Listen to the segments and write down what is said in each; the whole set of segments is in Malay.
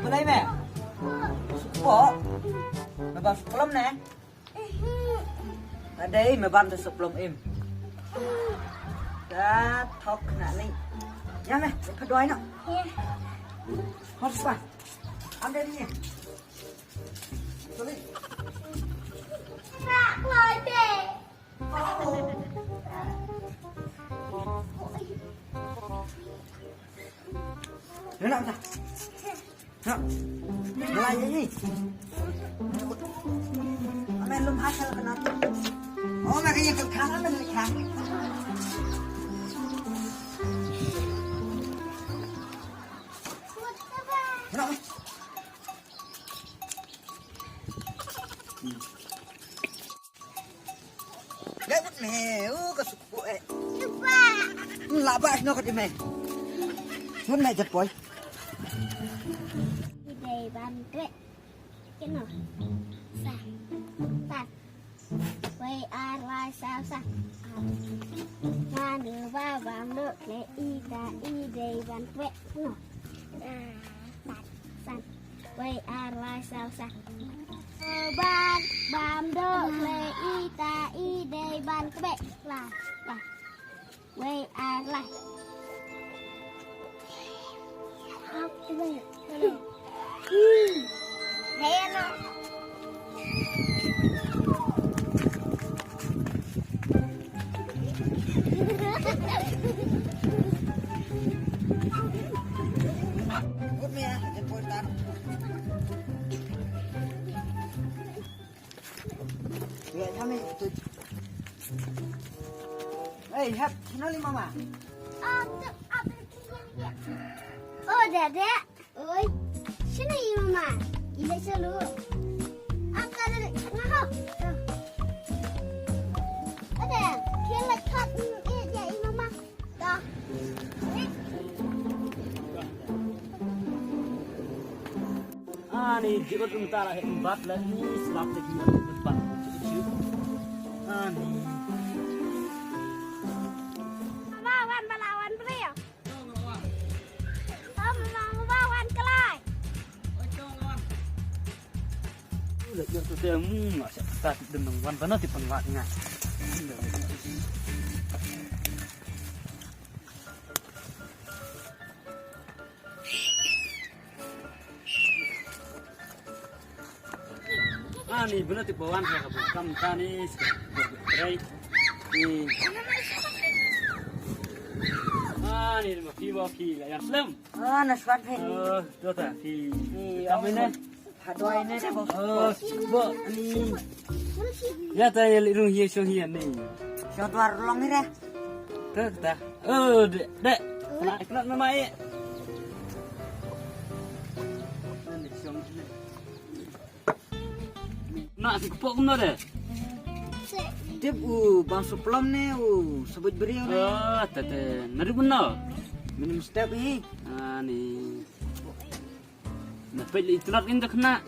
Boleh mẹ. Bỏ. Mẹ vào sebelum nè. Ở đây mẹ ban được sebelum em. Đã thọc nè này. Ya mẹ, phải đói nào. Hot spot. Ăn đây đi nè. Boleh. Nak keluar dek. Nak tak? Nak. Belanja ni. Amen lum asal kenapa? Oh, makanya ke kanan dan ke kanan. Nak. Lewat meh, kesuku Cuba. Labas no kat meh. Sun meh jat boy. Đây ban tuệ. Cái nào? Sạc. Sạc. Quay ai lai sao sạc. Mà đưa vào bằng được lệ y ta y đây ban tuệ. Nào. Sạc. Sạc. Quay ai lai sao sạc. Ban bám được lệ y ta y đây ban tuệ. Là. Quay ai lai. Học cái này. Thế nó. Good meh, jat boy tar. Ya, kami tu. Hey, hap, kenali mama. Oh, Dedek. Oi. Sini Mama. Ini selalu. Angkat dari tengah. Ada. Kira kat ya Mama. Dah. Ni jika sementara empat lagi selap lagi empat cuci. Ni. Bawan balawan beliau. Bawan kelai. Lagi tu dia masih tak demang wan bana ti pengat ngah. Ni benar ti bawan saya kabut kam tani berai. Ni. Ni mafi yang slim. Ah, naswat meh. Tu tak fi. Kami Kami ni. ni. Hadoi ni dah bos. Bo ni. Ya ta irung hiya so hiya ni. Shot war long ni dah. Tak tak. Dek. Nak memai. Nak si kepok kumno deh. Tip bang sebelum ni sebut beriau ni. Tete. Nari benar. Minum step ni. Ni. Nak pergi itulah kita kena.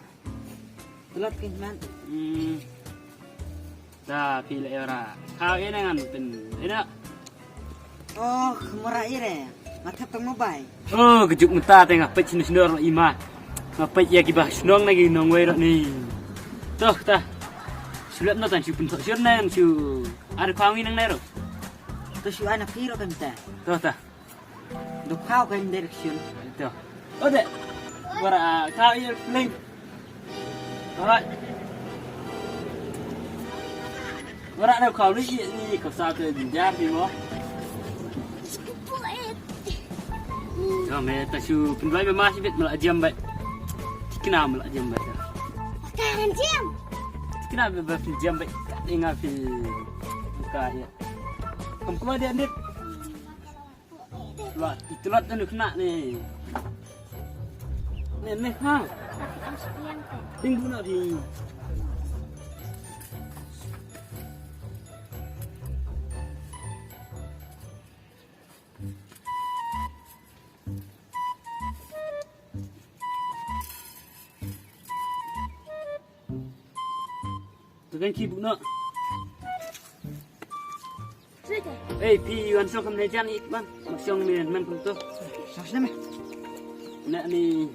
Telat ke man. Dah pilih orang. Kau ini kan pen. Ini. Oh, kemurah ire. Mata pengobai. Oh, kejuk muta tengah pergi sini orang imah. Apa ya kibah senang lagi nongway ni. Tuh, tah. Sulit no tan pun tak sirnan su. Ada kawin nang nero. Tu si anak hero kan ta. Tuh, tah. Duk kau kan direction. Tuh. Oh, dek. Wara kau ini link. Alright. Wara ada kau ni kau satu jinjar ni mo. Kami tak su penjual masih bet melak jam baik. Kenapa melak jam baik? Sekarang jam. Kenapa berfil jam baik? Ingat fil buka ya. Kamu keluar dia ni. Keluar. Itulah tu kena ni. Ni ha. Tinggu nak di. Tugan kibuk nak. Pi yuan so kam nejan ik man. Masyong men man pun tu. Sos na meh. Nak ni.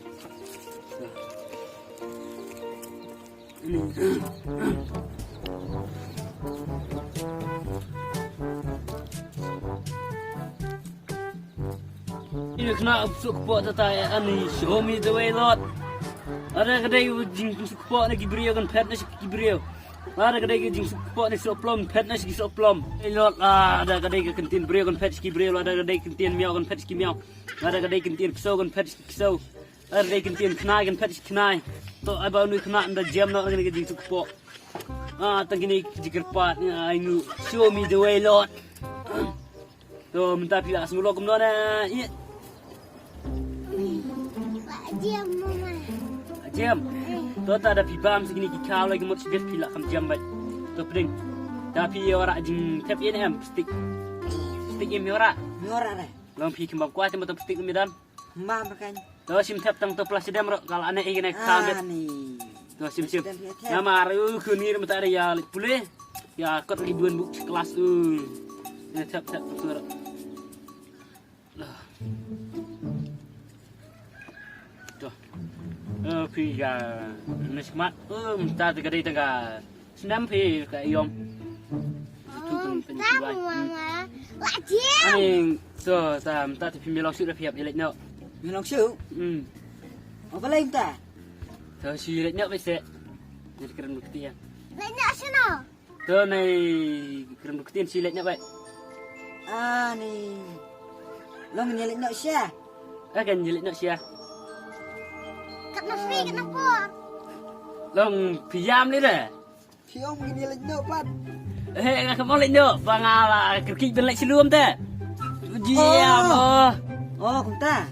Ini. Ini kena usuk kepok tatai ani. Show me the way, Lord. Ada kedai jing usuk kepok ni Gibriel kan pet ni Gibriel. Ada kedai jing usuk kepok ni soplom pet ni soplom. Lord ada kedai kentin Gibriel kan pet Gibriel. Ada kedai kentin miau kan pet miau. Ada kedai kentin kisau kan pet kisau. Ada kedai kentin kenai kan pet kenai. To abang ni kena anda jam nak kedai jing usuk kepok. Tengini jikir pat ni show me the way, Lord. To minta pilak semula kumdo na. Iya. Jam mama. Jam. Tu tak ada pibam segini kikau lagi mut sebet pilak kam jam baik. Tu peding. Tapi orang jing tap ini stick. Stick ini orang. Miora deh. Long pi kembang kuat cuma tu stick ini dan. Ma makan. Tu sim tap tang tu plastik dem kalau anak ini kaget. Nih. Tu sim. Nama kunir mata ada ya boleh. Ya kot ribuan buk kelas Ini tap tu. Lah. Tu. Pi ya nismat minta tegadi tengah senam pi ke iom itu Tahu mama. Wah jam. ani tu ta minta ti mi long su da phiap ilek no Minong siu. Apa lain ta? tu si ilek no bese jadi keren bukti ya Lainnya sana. tu nei keren bukti si ilek no baik Nih. Lo menyelek nak sia. kan ilek no sia Kena free kenapa? long piam ni dah Siom menyelek nak pat. ngak mau lek no pangala kerkik ben lek silum te ujiam Oh, kumta.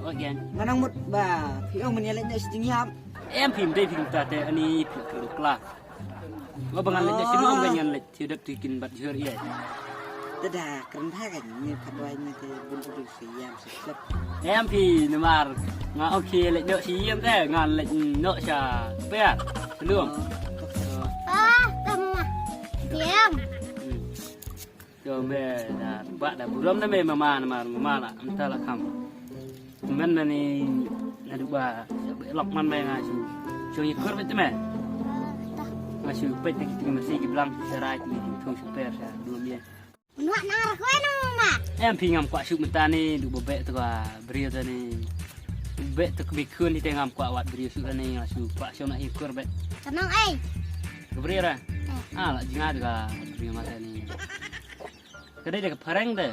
again Manang mut ba. Siom menyelek nak setinggiam. em phim đây phim ta te ani phik la wa bangan lek silum ganyan lek hidup dikin bat jeur ye Tada keren kan ni kadoi ni te bulu siam seklep. em thì numar nga okay lek no siam te ngan lek no cha pe silum Kamu mah. Diam. Yo me da ba da buram na me mama la anta la kham men ni na du ba lok man me nga chu yi kur bet me nga chu pe te ki masih ki blang serai ni tu super sa du me Nak nak kau nama mama. em phi ngam kwa shuk menta ni du bobe to ba brio ta ni be to bi kun ni te ngam kwa wat brio su ni nga su kwa shau na ikur be Tenang brio ra la jinga ga brio mata ni kedai de pareng de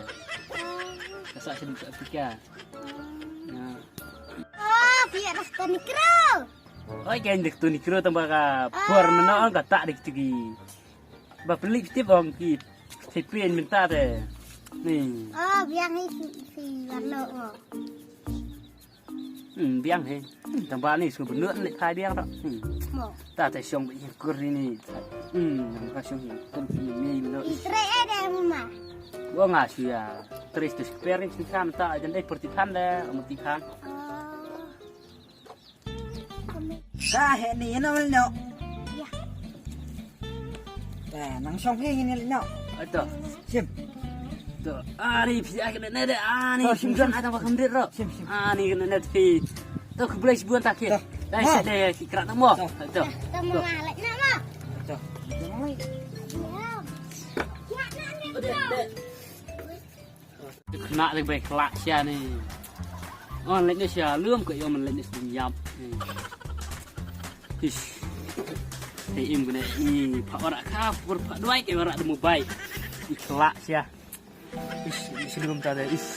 kasa seduk Afrika biar dah mikro. oi kan dek tu ni kro tambah ka por mena ka tak dek tigi ba pelik tip ong ki sepen minta de ni Biar ni si warna. biang he tambah ni su benut lek khai biang tak Mau. ta tai siong bi kur ni ka siong kan ni no Istri ada mama. gua nga su ya tres tu super ni kan ta jan dek pertikan de amutikan Sa he ni no no. Ya. Nang song he ni no. ato Sim. tu ari pi ak ne de ani Oh, simjan ada ba khamdir ro Sim. ani ne ne pi tu ke boleh sebuan tak Tuh. dai sa de kira nak mo Tuh. tu Kamu ngalek nak mak. Tuh. Diam. Nak ni. kena le baik kelak sia ni on lek ni sia lum ke yo men lek ni senyap ish te im gune ni pa ora ka pur pa duai ke ora demu bai kelak sia ish sebelum tadi ish